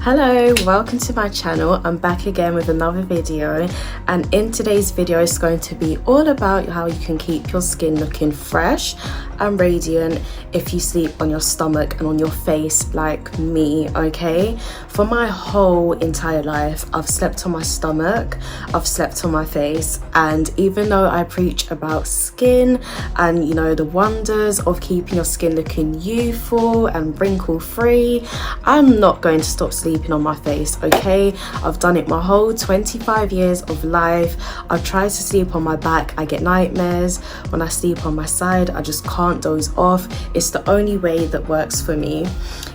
Hello, welcome to my channel. I'm back again with another video, and in today's video it's going to be all about how you can keep your skin looking fresh and radiant if you sleep on your stomach and on your face like me. Okay, for my whole entire life I've slept on my stomach, I've slept on my face, and even though I preach about skin and the wonders of keeping your skin looking youthful and wrinkle free, I'm not going to stop sleeping on my face. Okay, I've done it my whole 25 years of life. I've tried to sleep on my back, I get nightmares. When I sleep on my side, I just can't doze off. It's the only way that works for me.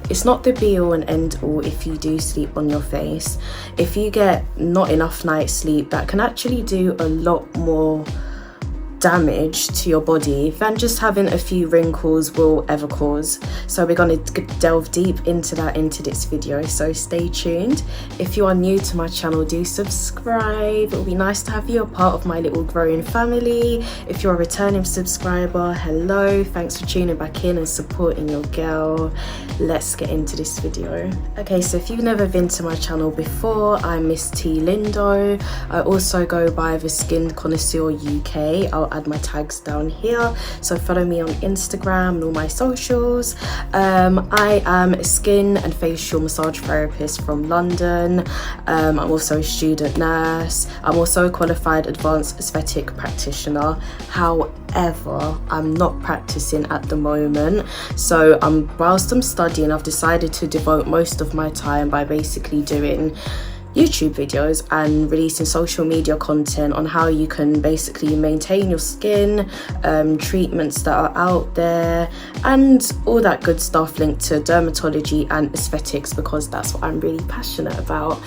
It's not the be all and end all if you do sleep on your face. If you get not enough night's sleep, that can actually do a lot more damage to your body than just having a few wrinkles will ever cause. So we're going to delve deep into that into this video, so stay tuned. If you are new to my channel, do subscribe. It will be nice to have you a part of my little growing family. If you're a returning subscriber, hello, thanks for tuning back in and supporting your girl. Let's get into this video. Okay, so if you've never been to my channel before, I'm Miss T Lindo. I also go by the Skin Connoisseur UK. I'll add my tags down here, so follow me on Instagram and all my socials. I am a skin and facial massage therapist from London. I'm also a student nurse. I'm also a qualified advanced aesthetic practitioner. However, I'm not practicing at the moment, so whilst I'm studying, I've decided to devote most of my time by basically doing YouTube videos and releasing social media content on how you can basically maintain your skin, treatments that are out there, and all that good stuff linked to dermatology and aesthetics, because that's what I'm really passionate about.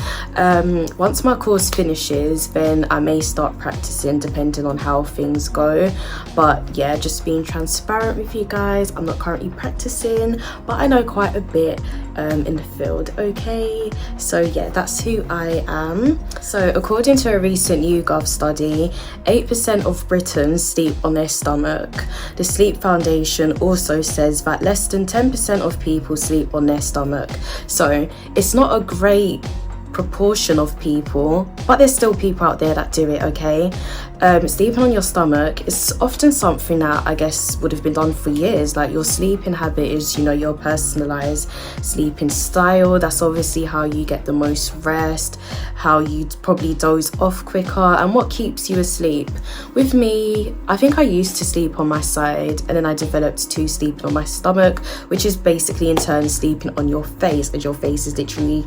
Once my course finishes, then I may start practicing depending on how things go. But yeah, just being transparent with you guys, I'm not currently practicing, but I know quite a bit in the field. Okay, so yeah, that's who I am. So according to a recent YouGov study, 8% of Britons sleep on their stomach. The Sleep Foundation also says that less than 10% of people sleep on their stomach. So it's not a great proportion of people, but there's still people out there that do it. Okay, sleeping on your stomach is often something that I guess would have been done for years. Like, your sleeping habit is your personalized sleeping style. That's obviously how you get the most rest, how you probably doze off quicker, and what keeps you asleep. With me, I think I used to sleep on my side, and then I developed to sleeping on my stomach, which is basically in turn sleeping on your face, as your face is literally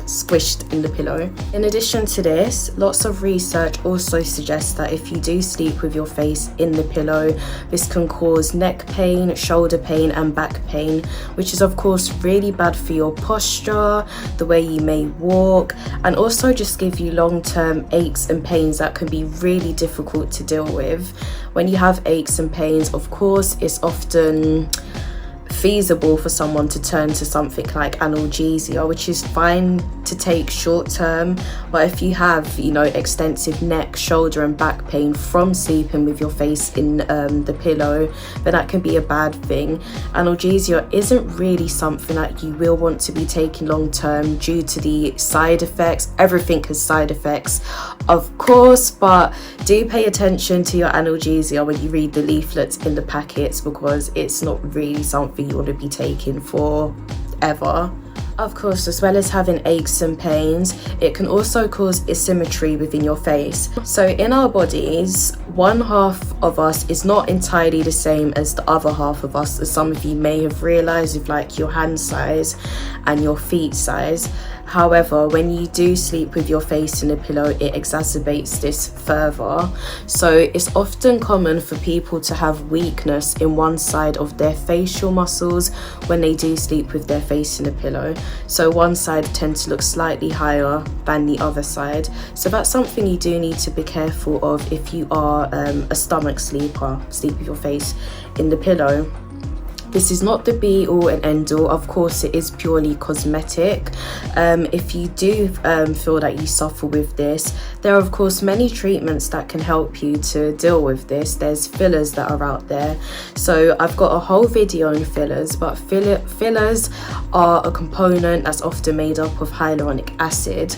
squished in the pillow. In addition to this, lots of research also suggests that if you do sleep with your face in the pillow, this can cause neck pain, shoulder pain and back pain, which is of course really bad for your posture, the way you may walk, and also just give you long-term aches and pains that can be really difficult to deal with. When you have aches and pains, of course, it's often feasible for someone to turn to something like analgesia, which is fine to take short term. But if you have extensive neck, shoulder and back pain from sleeping with your face in the pillow, then that can be a bad thing. Analgesia isn't really something that you will want to be taking long term due to the side effects. Everything has side effects, of course, but do pay attention to your analgesia when you read the leaflets in the packets, because it's not really something you want to be taking forever. Of course, as well as having aches and pains, it can also cause asymmetry within your face. So in our bodies, one half of us is not entirely the same as the other half of us, as some of you may have realized with like your hand size and your feet size. However, when you do sleep with your face in a pillow, it exacerbates this further. So it's often common for people to have weakness in one side of their facial muscles when they do sleep with their face in a pillow. So one side tends to look slightly higher than the other side. So that's something you do need to be careful of if you are a stomach sleeper, sleep with your face in the pillow. This is not the be all and end all. Of course, it is purely cosmetic. If you do feel that you suffer with this, there are of course many treatments that can help you to deal with this. There's fillers that are out there. So I've got a whole video on fillers, but fillers are a component that's often made up of hyaluronic acid.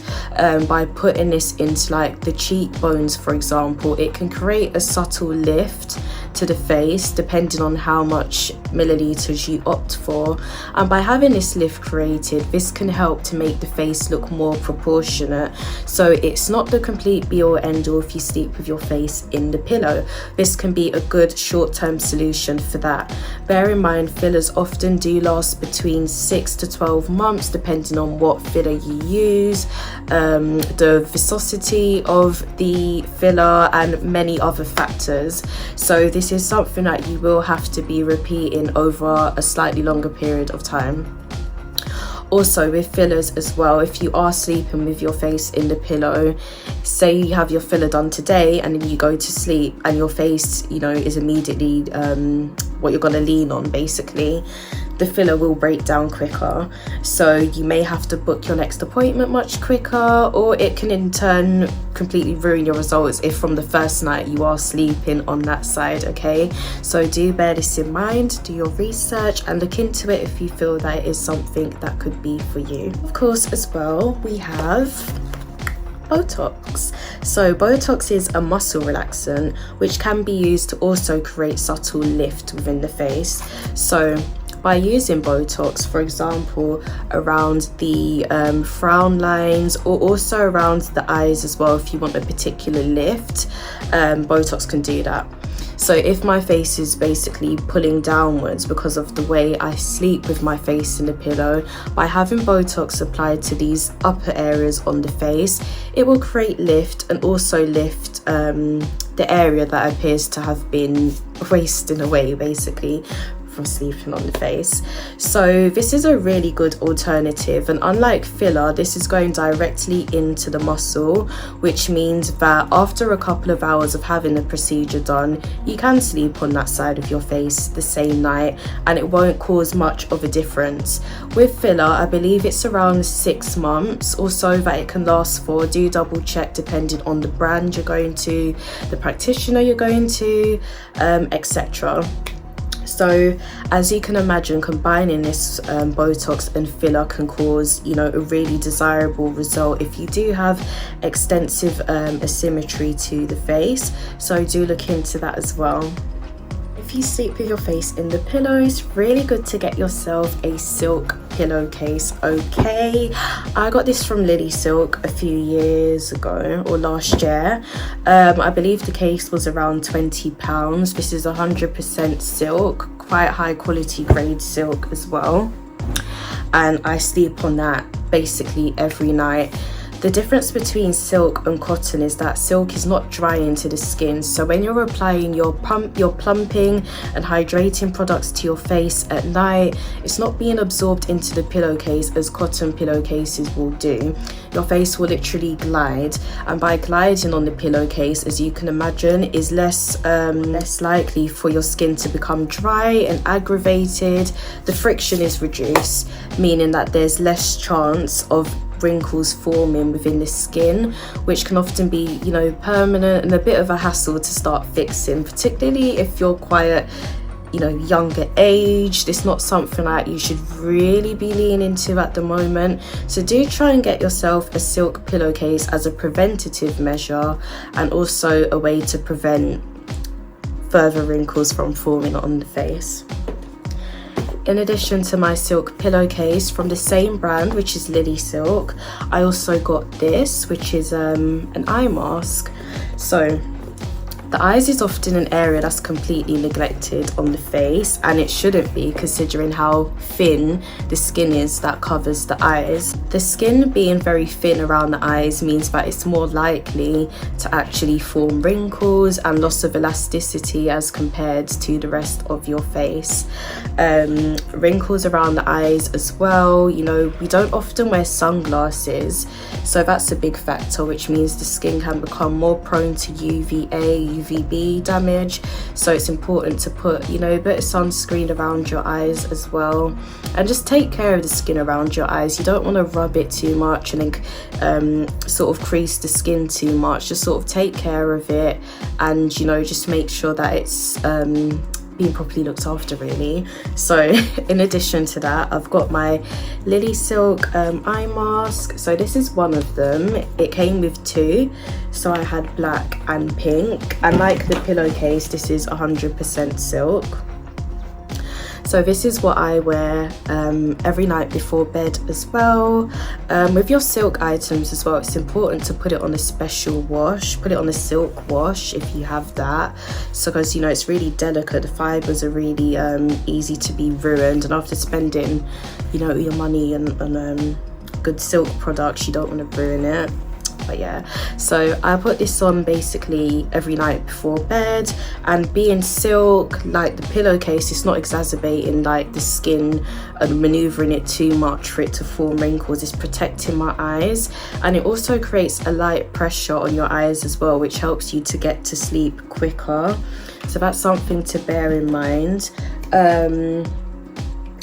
By putting this into like the cheekbones, for example, it can create a subtle lift to the face depending on how much milliliters you opt for, and by having this lift created, this can help to make the face look more proportionate. So it's not the complete be all end all if you sleep with your face in the pillow. This can be a good short-term solution for that. Bear in mind, fillers often do last between 6 to 12 months depending on what filler you use, the viscosity of the filler, and many other factors. So this is something that you will have to be repeating over a slightly longer period of time. Also with fillers as well, if you are sleeping with your face in the pillow, say you have your filler done today and then you go to sleep and your face, you know, is immediately what you're going to lean on, basically, the filler will break down quicker. So you may have to book your next appointment much quicker, or it can in turn completely ruin your results if from the first night you are sleeping on that side, okay? So do bear this in mind, do your research and look into it if you feel that it is something that could be for you. Of course, as well, we have Botox. So Botox is a muscle relaxant which can be used to also create subtle lift within the face. So by using Botox, for example, around the frown lines, or also around the eyes as well, if you want a particular lift, Botox can do that. So if my face is basically pulling downwards because of the way I sleep with my face in the pillow, by having Botox applied to these upper areas on the face, it will create lift and also lift the area that appears to have been wasting away, basically, from sleeping on the face. So this is a really good alternative, and unlike filler, this is going directly into the muscle, which means that after a couple of hours of having the procedure done, you can sleep on that side of your face the same night and it won't cause much of a difference. With filler, I believe it's around 6 months or so that it can last for. Do double check depending on the brand you're going to, the practitioner you're going to, etc. So as you can imagine, combining this Botox and filler can cause, you know, a really desirable result if you do have extensive asymmetry to the face. So do look into that as well. If you sleep with your face in the pillow, it's really good to get yourself a silk pillowcase, okay? I got this from Lily Silk a few years ago, or last year. I believe the case was around £20. This is 100% silk, quite high quality grade silk as well. And I sleep on that basically every night. The difference between silk and cotton is that silk is not drying to the skin. So when you're applying your plumping and hydrating products to your face at night, it's not being absorbed into the pillowcase as cotton pillowcases will do. Your face will literally glide, and by gliding on the pillowcase, as you can imagine, is less likely for your skin to become dry and aggravated. The friction is reduced, meaning that there's less chance of wrinkles forming within the skin, which can often be, you know, permanent and a bit of a hassle to start fixing, particularly if you're quite, you know, younger age. It's not something that you should really be leaning into at the moment. So do try and get yourself a silk pillowcase as a preventative measure, and also a way to prevent further wrinkles from forming on the face. In addition to my silk pillowcase from the same brand, which is Lily Silk, I also got this, which is an eye mask. So the eyes is often an area that's completely neglected on the face, and it shouldn't be, considering how thin the skin is that covers the eyes. The skin being very thin around the eyes means that it's more likely to actually form wrinkles and loss of elasticity as compared to the rest of your face. Wrinkles around the eyes as well. You know, we don't often wear sunglasses, so that's a big factor, which means the skin can become more prone to UVA, UVB damage, so it's important to put, you know, a bit of sunscreen around your eyes as well, and just take care of the skin around your eyes. You don't want to rub it too much and then sort of crease the skin too much. Just sort of take care of it, and, you know, just make sure that it's being properly looked after, really. So in addition to that, I've got my Lily Silk eye mask. So this is one of them. It came with two, so I had black and pink, and like the pillowcase, this is 100% silk. So this is what I wear every night before bed as well. With your silk items as well, it's important to put it on a special wash. Put it on a silk wash if you have that. So, because, you know, it's really delicate. The fibres are really easy to be ruined. And after spending, you know, your money on good silk products, you don't want to ruin it. But yeah, so I put this on basically every night before bed, and being silk, like the pillowcase, it's not exacerbating like the skin and maneuvering it too much for it to form wrinkles. It's protecting my eyes, and it also creates a light pressure on your eyes as well, which helps you to get to sleep quicker. So that's something to bear in mind.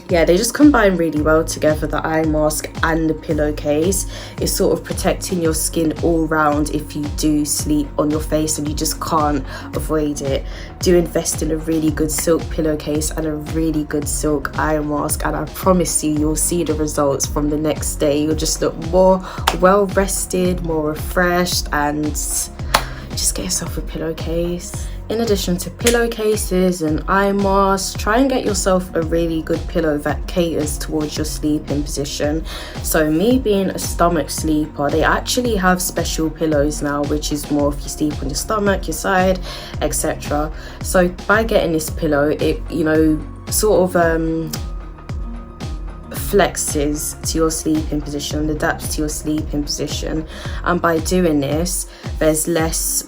Yeah, they just combine really well together, the eye mask and the pillowcase. It's sort of protecting your skin all round if you do sleep on your face and you just can't avoid it. Do invest in a really good silk pillowcase and a really good silk eye mask, and I promise you, you'll see the results from the next day. You'll just look more well rested, more refreshed, and just get yourself a pillowcase. In addition to pillowcases and eye masks, try and get yourself a really good pillow that caters towards your sleeping position. So me being a stomach sleeper, they actually have special pillows now, which is more if you sleep on your stomach, your side, etc. So by getting this pillow, it, you know, sort of flexes to your sleeping position, adapts to your sleeping position, and by doing this, there's less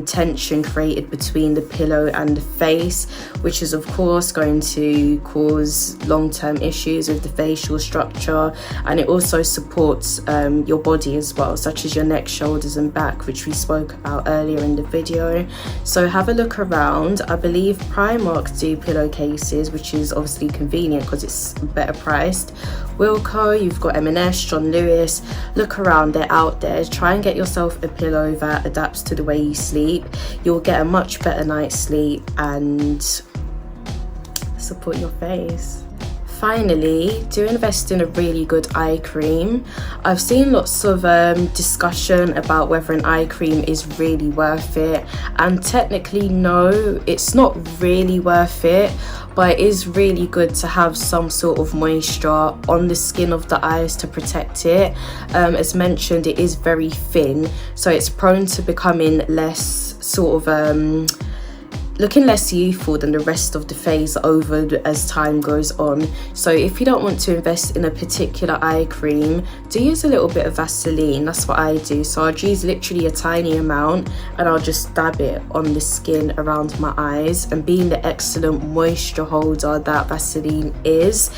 tension created between the pillow and the face, which is of course going to cause long-term issues with the facial structure. And it also supports your body as well, such as your neck, shoulders and back, which we spoke about earlier in the video. So have a look around. I believe Primark do pillowcases, which is obviously convenient because it's better priced. Wilko, you've got M&S, John Lewis. Look around, they're out there. Try and get yourself a pillow that adapts to the way you sleep. You'll get a much better night's sleep and support your face. Finally, do invest in a really good eye cream. I've seen lots of discussion about whether an eye cream is really worth it, and technically no, it's not really worth it, but it is really good to have some sort of moisture on the skin of the eyes to protect it. As mentioned, it is very thin, so it's prone to becoming less sort of looking less youthful than the rest of the face over as time goes on. So if you don't want to invest in a particular eye cream, do use a little bit of Vaseline. That's what I do. So I'll use literally a tiny amount and I'll just dab it on the skin around my eyes. And being the excellent moisture holder that Vaseline is,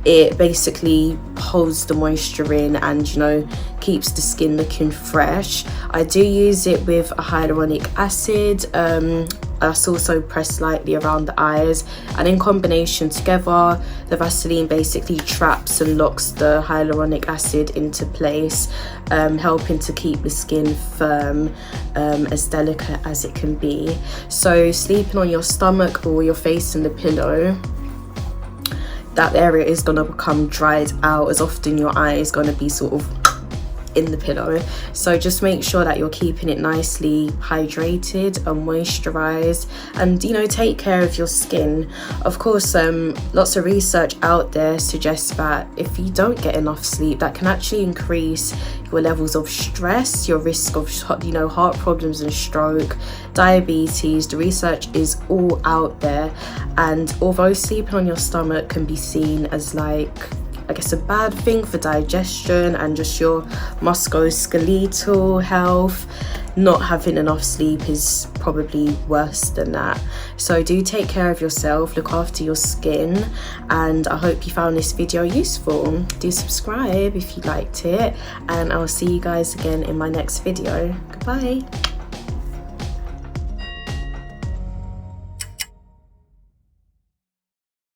it basically holds the moisture in and, you know, keeps the skin looking fresh. I do use it with a hyaluronic acid. That's also pressed lightly around the eyes, and in combination together, the Vaseline basically traps and locks the hyaluronic acid into place, helping to keep the skin firm, as delicate as it can be. So sleeping on your stomach or your face in the pillow, that area is going to become dried out, as often your eye is going to be sort of in the pillow. So just make sure that you're keeping it nicely hydrated and moisturized, and, you know, take care of your skin. Of course, lots of research out there suggests that if you don't get enough sleep, that can actually increase your levels of stress, your risk of, you know, heart problems and stroke, diabetes. The research is all out there, and although sleeping on your stomach can be seen as like, I guess, a bad thing for digestion and just your musculoskeletal health, not having enough sleep is probably worse than that. So do take care of yourself, look after your skin, and I hope you found this video useful. Do subscribe if you liked it, and I'll see you guys again in my next video. Goodbye.